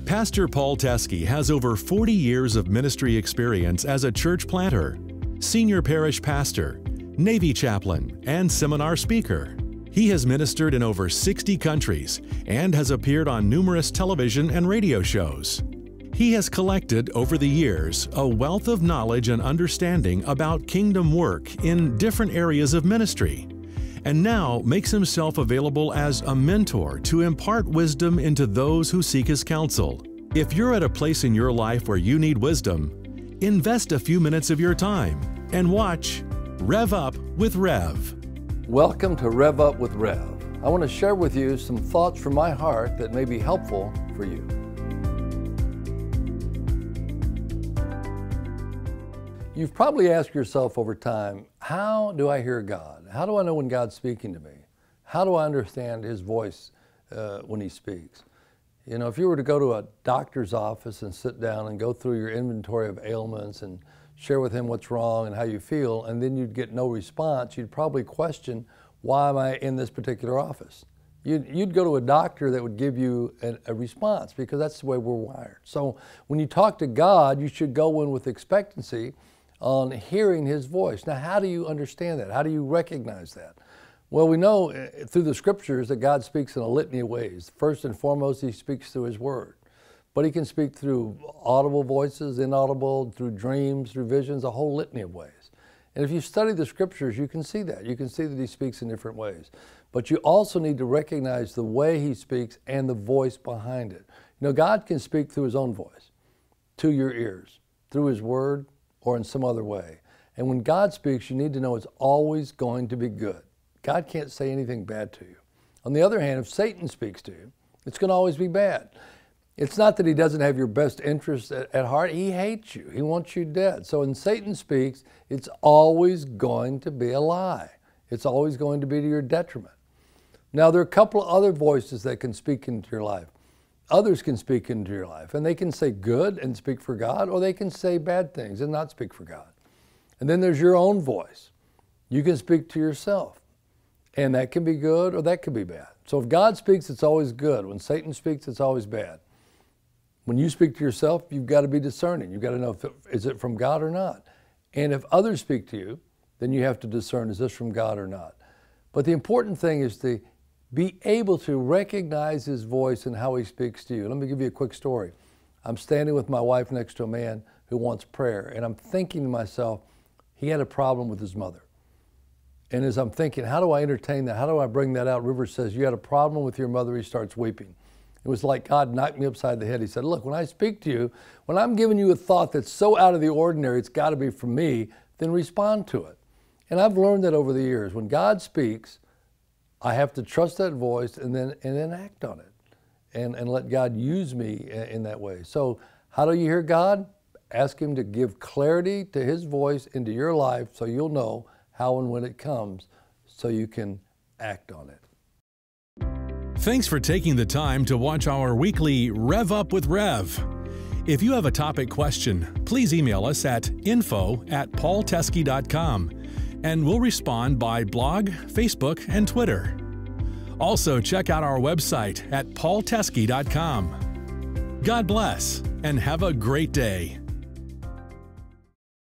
Pastor Paul Teske has over 40 years of ministry experience as a church planter, senior parish pastor, Navy chaplain, and seminar speaker. He has ministered in over 60 countries and has appeared on numerous television and radio shows. He has collected over the years a wealth of knowledge and understanding about kingdom work in different areas of ministry, and now makes himself available as a mentor to impart wisdom into those who seek his counsel. If you're at a place in your life where you need wisdom, invest a few minutes of your time and watch Rev Up with Rev. Welcome to Rev Up with Rev. I want to share with you some thoughts from my heart that may be helpful for you. You've probably asked yourself over time, how do I hear God? How do I know when God's speaking to me? How do I understand His voice when He speaks? You know, if you were to go to a doctor's office and sit down and go through your inventory of ailments and share with him what's wrong and how you feel, and then you'd get no response, you'd probably question, why am I in this particular office? You'd go to a doctor that would give you a response, because that's the way we're wired. So when you talk to God, you should go in with expectancy on hearing His voice. Now, how do you understand that? How do you recognize that? Well, we know through the scriptures that God speaks in a litany of ways. First and foremost, He speaks through His Word. But He can speak through audible voices, inaudible, through dreams, through visions, a whole litany of ways. And if you study the scriptures, you can see that. You can see that He speaks in different ways. But you also need to recognize the way He speaks and the voice behind it. You know, God can speak through His own voice, to your ears, through His Word, or in some other way. And when God speaks, you need to know it's always going to be good. God can't say anything bad to you. On the other hand, if Satan speaks to you, it's going to always be bad. It's not that he doesn't have your best interest at heart. He hates you. He wants you dead. So when Satan speaks, it's always going to be a lie. It's always going to be to your detriment. Now, there are a couple of other voices that can speak into your life. Others can speak into your life, and they can say good and speak for God, or they can say bad things and not speak for God. And then there's your own voice. You can speak to yourself, and that can be good or that can be bad. So if God speaks, it's always good. When Satan speaks, it's always bad. When you speak to yourself, you've got to be discerning. You've got to know, is it from God or not? And if others speak to you, then you have to discern, is this from God or not? But the important thing is to be able to recognize His voice and how He speaks to you. Let me give you a quick story. I'm standing with my wife next to a man who wants prayer, and I'm thinking to myself, he had a problem with his mother. And as I'm thinking, how do I entertain that? How do I bring that out? River says, you had a problem with your mother. He starts weeping. It was like God knocked me upside the head. He said, look, when I speak to you, when I'm giving you a thought that's so out of the ordinary, it's got to be from me, then respond to it. And I've learned that over the years. When God speaks, I have to trust that voice and then act on it and let God use me in that way. So how do you hear God? Ask Him to give clarity to His voice into your life so you'll know how and when it comes so you can act on it. Thanks for taking the time to watch our weekly Rev Up with Rev. If you have a topic question, please email us at info@paulteske.com. and we'll respond by blog, Facebook, and Twitter. Also, check out our website at paulteske.com. God bless, and have a great day.